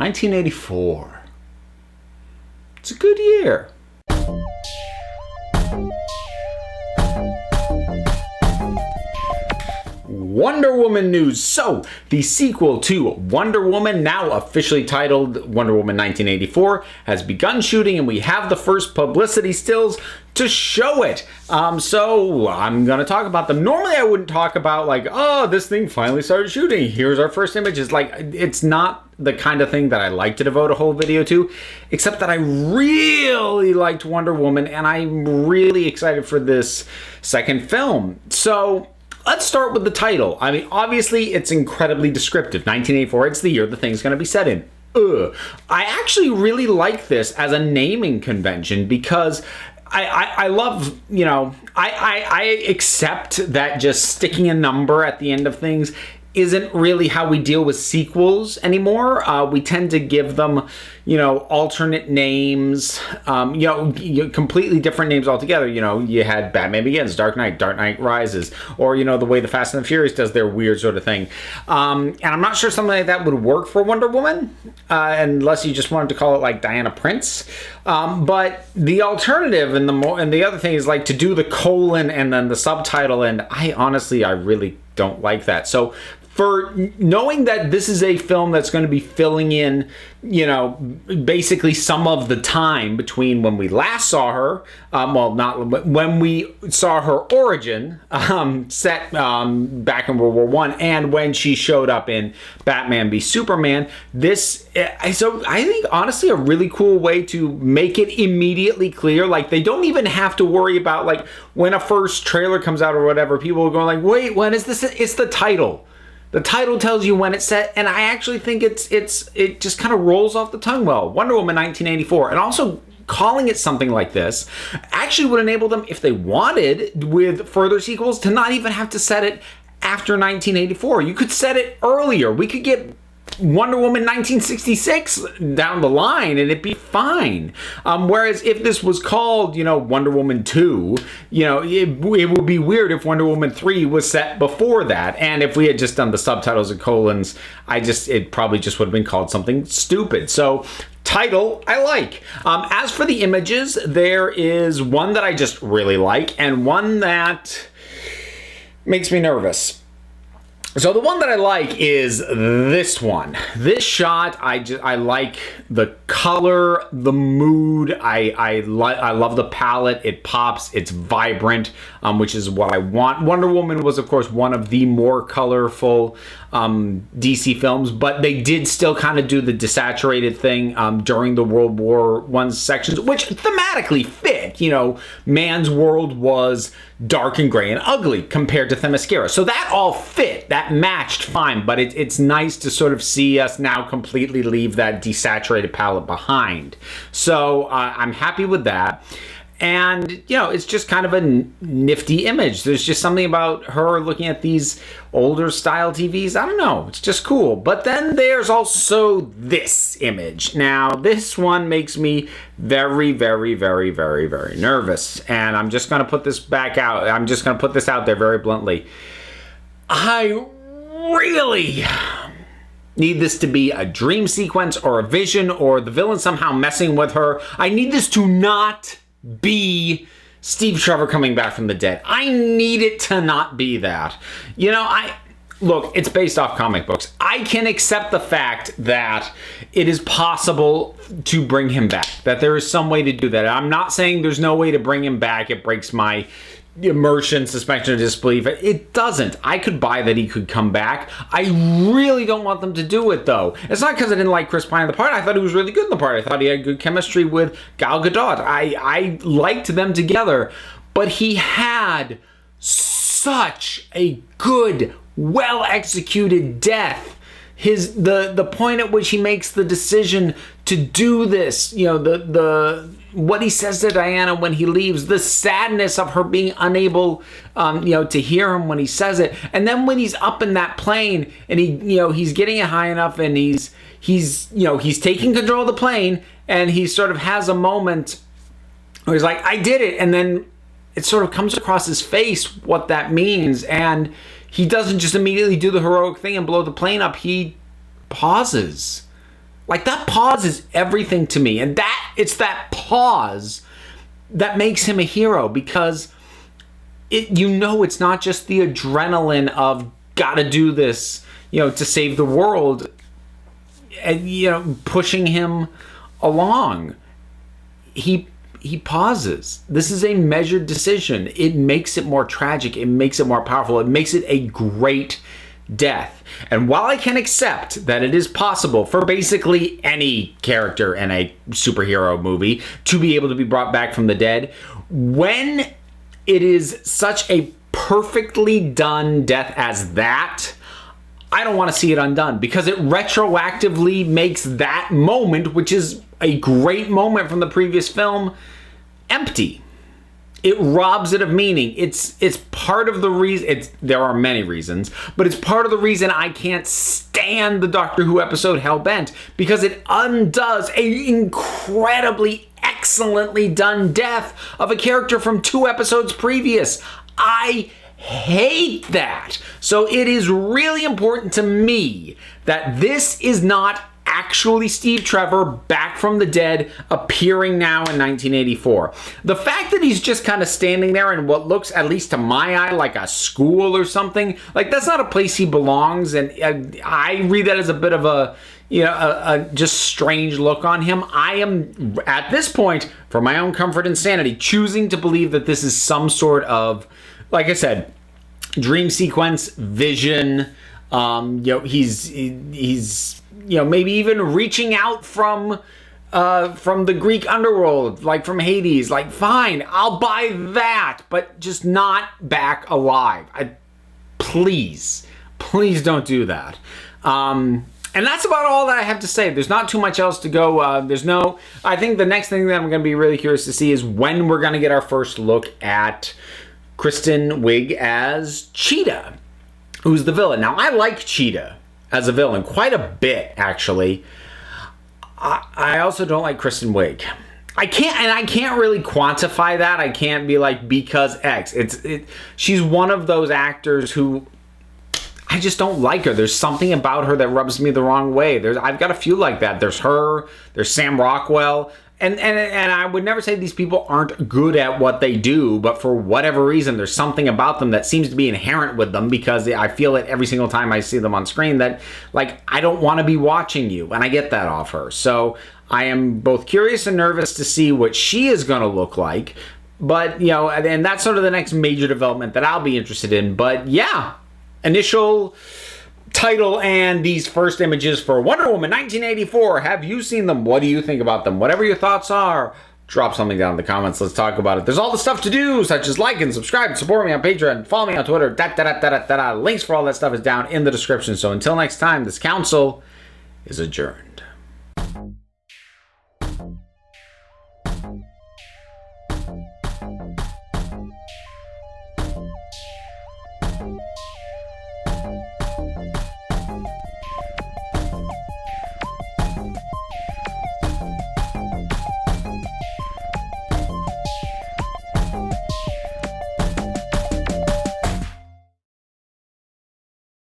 1984. It's a good year. Wonder Woman news. So, the sequel to Wonder Woman, now officially titled Wonder Woman 1984, has begun shooting, and we have the first publicity stills to show it. So I'm gonna talk about them. Normally I wouldn't talk about like, oh, this thing finally started shooting, here's our first images. Like, it's not the kind of thing that I like to devote a whole video to, except that I really liked Wonder Woman and I'm really excited for this second film. So let's start with the title. I mean, obviously it's incredibly descriptive. 1984, it's the year the thing's gonna be set in. I actually really like this as a naming convention because I love, you know, I accept that just sticking a number at the end of things isn't really how we deal with sequels anymore. We tend to give them, you know, alternate names, you know, completely different names altogether. You know, you had Batman Begins, Dark Knight Rises, or, you know, the way the Fast and the Furious does their weird sort of thing. And I'm not sure something like that would work for Wonder Woman, unless you just wanted to call it like Diana Prince. But the alternative and the other thing is like to do the colon and then the subtitle, and I really don't like that. So for knowing that this is a film that's going to be filling in, you know, basically some of the time between when we last saw her, well, not when we saw her origin set back in World War I, and when she showed up in Batman v Superman. So I think honestly a really cool way to make it immediately clear. Like, they don't even have to worry about like when a first trailer comes out or whatever, people are going like, wait, when is this? It's the title. The title tells you when it's set, and I actually think it just kind of rolls off the tongue well. Wonder Woman 1984, and also calling it something like this actually would enable them, if they wanted, with further sequels, to not even have to set it after 1984. You could set it earlier. We could get Wonder Woman 1966 down the line and it'd be fine. Whereas if this was called, you know, Wonder Woman 2, you know, it would be weird if Wonder Woman 3 was set before that. And if we had just done the subtitles and colons, it probably just would have been called something stupid. So title I like. As for the images, there is one that I just really like and one that makes me nervous. So the one that I like is this one. This shot, I like the color, the mood. I love the palette. It pops. It's vibrant, which is what I want. Wonder Woman was, of course, one of the more colorful DC films, but they did still kind of do the desaturated thing during the World War I sections, which thematically fit. You know, man's world was dark and gray and ugly compared to Themyscira. So that all fit. That matched fine, but it's nice to sort of see us now completely leave that desaturated palette behind. So I'm happy with that. And, you know, it's just kind of a nifty image. There's just something about her looking at these older style TVs. I don't know. It's just cool. But then there's also this image. Now, this one makes me very, very, very, very, very nervous. And I'm just going to put this back out. I'm just going to put this out there very bluntly. I really need this to be a dream sequence or a vision or the villain somehow messing with her. I need this to not be Steve Trevor coming back from the dead. I need it to not be that. You know, look, it's based off comic books. I can accept the fact that it is possible to bring him back, that there is some way to do that. I'm not saying there's no way to bring him back. It breaks my immersion, suspension of disbelief. It doesn't. I could buy that he could come back. I really don't want them to do it, though. It's not because I didn't like Chris Pine in the part. I thought he was really good in the part. I thought he had good chemistry with Gal Gadot. I liked them together, but he had such a good, well-executed death. The point at which he makes the decision to do this, you know, what he says to Diana when he leaves, the sadness of her being unable, you know, to hear him when he says it, and then when he's up in that plane and he's getting it high enough and he's taking control of the plane and he sort of has a moment where he's like, I did it, and then it sort of comes across his face what that means, and he doesn't just immediately do the heroic thing and blow the plane up. He pauses. Like, that pause is everything to me. And it's that pause that makes him a hero, because it's not just the adrenaline of gotta do this, to save the world, and, pushing him along. He pauses. This is a measured decision. It makes it more tragic. It makes it more powerful. It makes it a great death. And while I can accept that it is possible for basically any character in a superhero movie to be able to be brought back from the dead, when it is such a perfectly done death as that, I don't want to see it undone, because it retroactively makes that moment, which is a great moment from the previous film, empty. It robs it of meaning. It's part of the reason. There are many reasons, but it's part of the reason I can't stand the Doctor Who episode Hellbent, because it undoes a incredibly excellently done death of a character from 2 episodes previous. I hate that. So it is really important to me that this is not actually Steve Trevor back from the dead appearing now in 1984. The fact that he's just kind of standing there in what looks, at least to my eye, like a school or something, like, that's not a place he belongs, and I read that as a bit of a just strange look on him. I am, at this point, for my own comfort and sanity, choosing to believe that this is some sort of, like I said, dream sequence, vision. He's maybe even reaching out from the Greek underworld, like from Hades. Like, fine, I'll buy that, but just not back alive. Please don't do that. And that's about all that I have to say. There's not too much else to go. I think the next thing that I'm going to be really curious to see is when we're going to get our first look at Kristen Wiig as Cheetah, who's the villain. Now, I like Cheetah as a villain quite a bit, actually. I also don't like Kristen Wiig. I can't really quantify that. I can't be like, because X. She's one of those actors who I just don't like her. There's something about her that rubs me the wrong way. I've got a few like that. There's her. There's Sam Rockwell. And I would never say these people aren't good at what they do, but for whatever reason, there's something about them that seems to be inherent with them, because I feel it every single time I see them on screen that, like, I don't want to be watching you, and I get that off her. So I am both curious and nervous to see what she is going to look like, but, and that's sort of the next major development that I'll be interested in. But yeah, initial title and these first images for Wonder Woman 1984. Have you seen them? What do you think about them? Whatever your thoughts are, drop something down in the comments. Let's talk about it. There's all the stuff to do, such as like and subscribe, support me on Patreon, follow me on Twitter, Links for all that stuff is down in the description. So until next time, this council is adjourned.